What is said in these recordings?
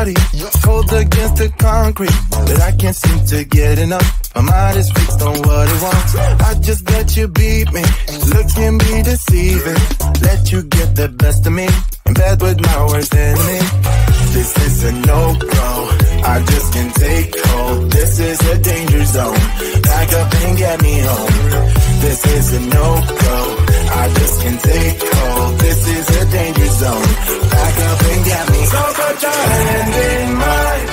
body, cold against the concrete, but I can't seem to get enough. My mind is fixed on what it wants. I just let you beat me, look can be deceiving. Let you get the best of me, in bed with my worst enemy. This is a no-go, I just can't take hold. This is a danger zone, back up and get me home. This is a no-go, I just can't take hold. This is a danger zone, back up and get me. So put your hand in mine,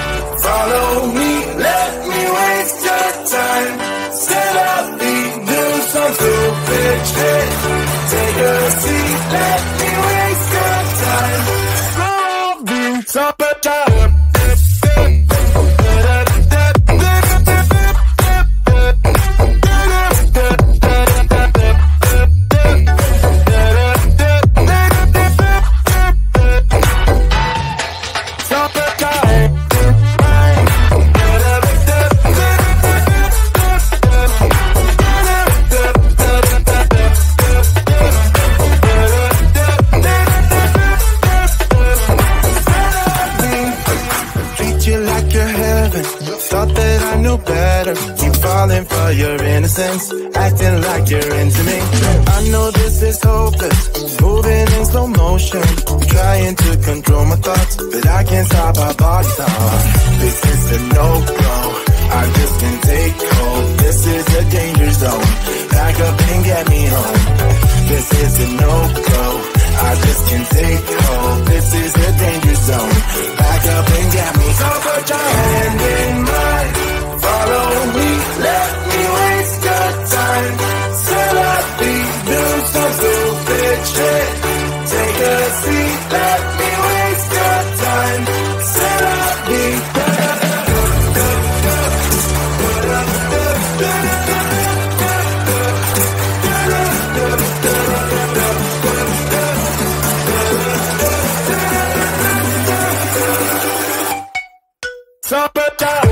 follow me, let me waste your time. Set up the do some stupid shit. Take a seat, let me waste your time. So put your falling for your innocence, acting like you're into me. I know this is hopeless, moving in slow motion, trying to control my thoughts, but I can't stop our body thoughts. This is a no-go, I just can't take hold. This is a danger zone, back up and get me home. This is a no-go, I just can't take hold. This is a danger zone, back up and get me. So put your hand in mine, follow me, let me waste your time. Set up the do some stupid shit. Take a seat, let me waste your time. Set up the summertime.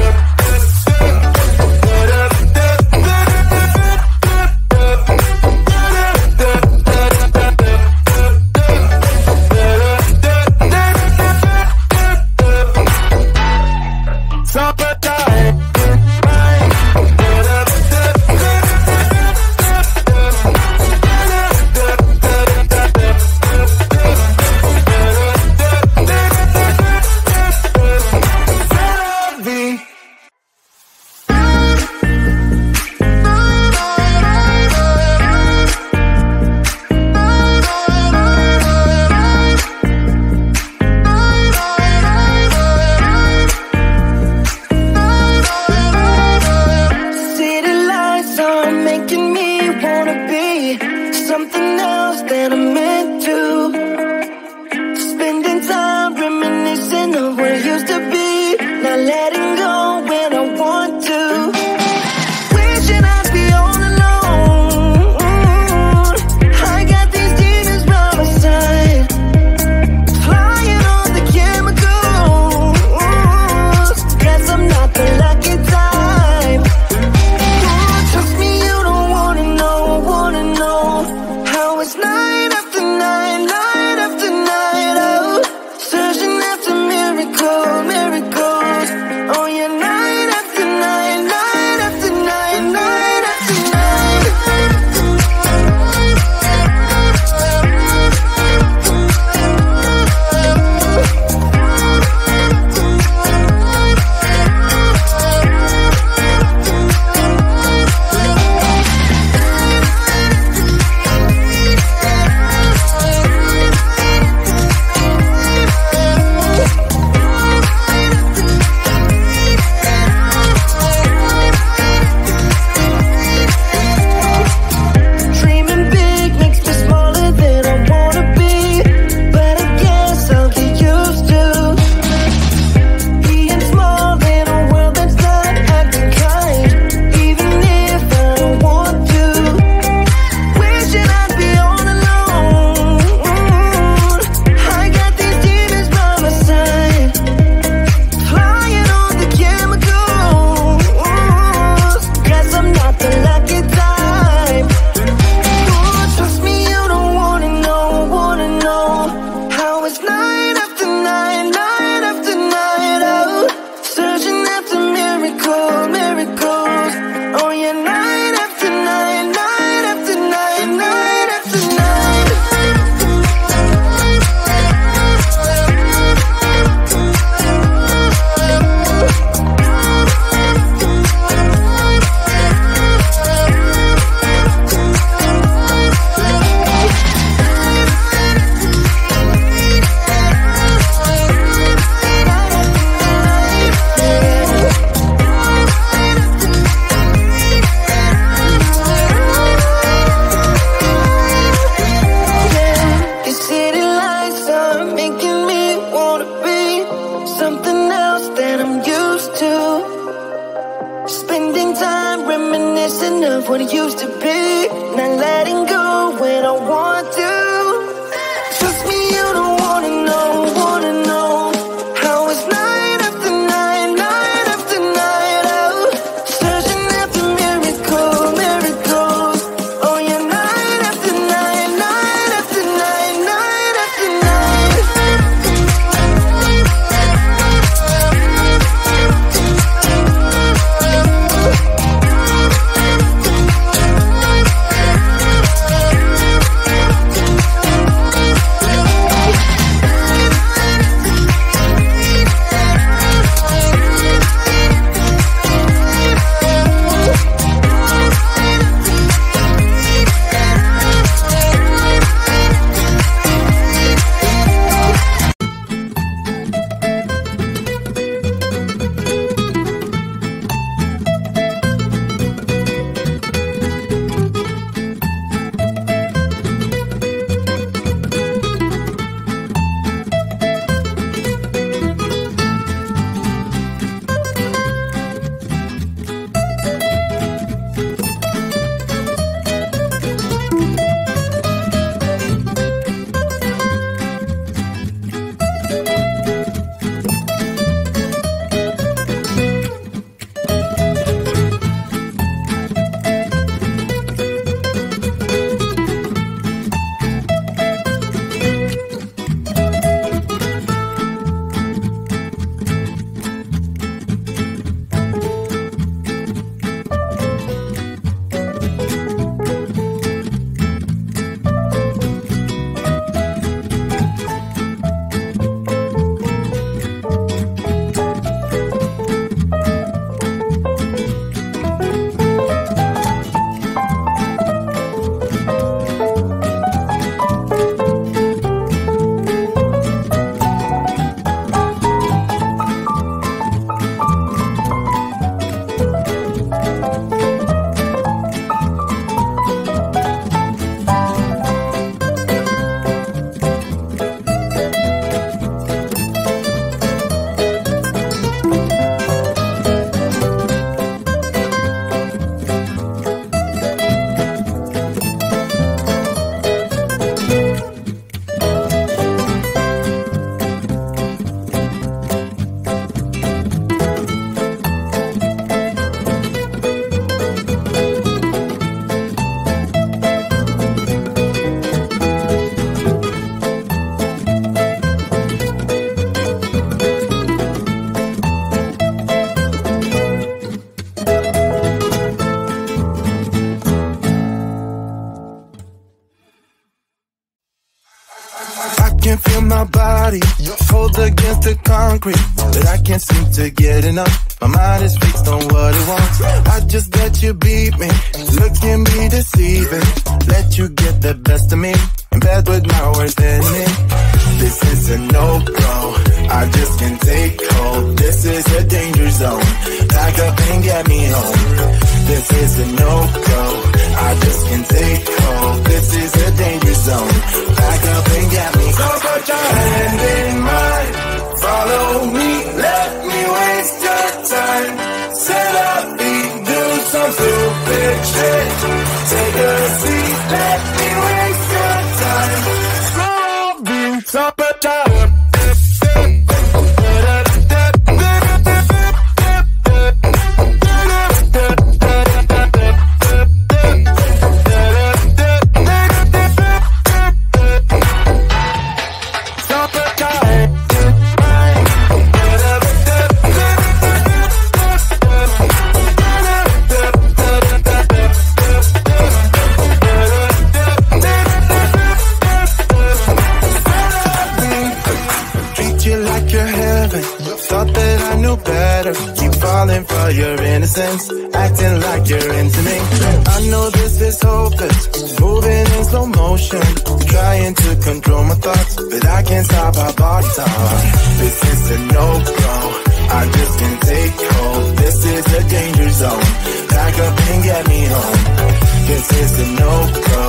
of what it used to be. Not letting go when I want to. Trust me, you don't wanna know how it's night after night, night after night. Oh, searching after miracles. Oh yeah, night after night, night after night, night after night. can feel my body cold against the concrete, but I can't seem to get enough. My mind is fixed on what it wants. I just let you beat me, look at me deceiving. Let you get the best of me, in bed with my worst enemy. This is a no-go, I just can't take hold. This is a danger zone, back up and get me home. This is a no-go, I just can't take hold. This is a danger zone, back up and get me home. So put your hand in mine, follow me, let me waste your time. Set up, do some stupid shit. Take a seat, let me waste your time. So put your for your innocence, acting like you're into me. I know this is hopeless, moving in slow motion, trying to control my thoughts, but I can't stop our body talk. This is a no-go, I just can't take hold. This is a danger zone, back up and get me home. This is a no-go,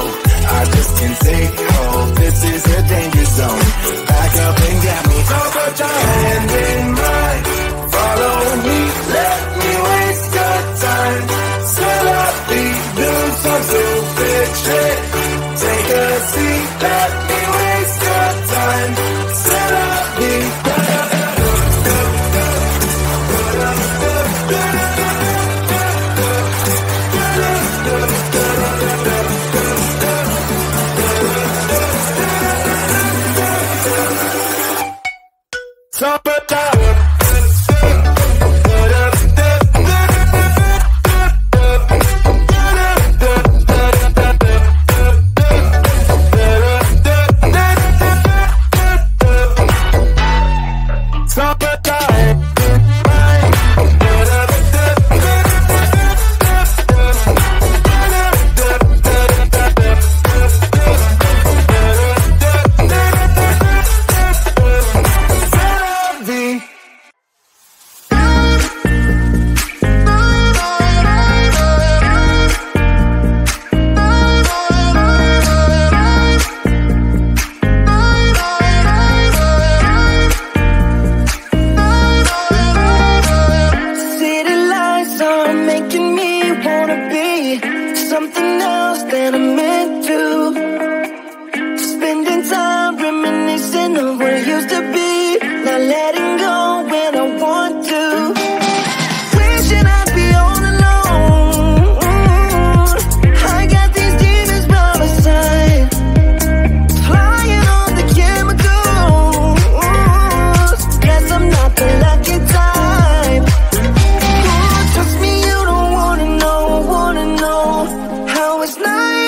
I just can't take hold. This is a danger zone, back up and get me home. So put your hand in mine, follow me, let me waste your time. Set up, something else than I'm meant to. Spending time reminiscing of what it used to be. Not letting go when I want to. Wishing I'd be all alone. I got these demons by my side, flying on the chemicals. Guess I'm not the lucky type. Ooh, trust me, you don't wanna know how it's nice.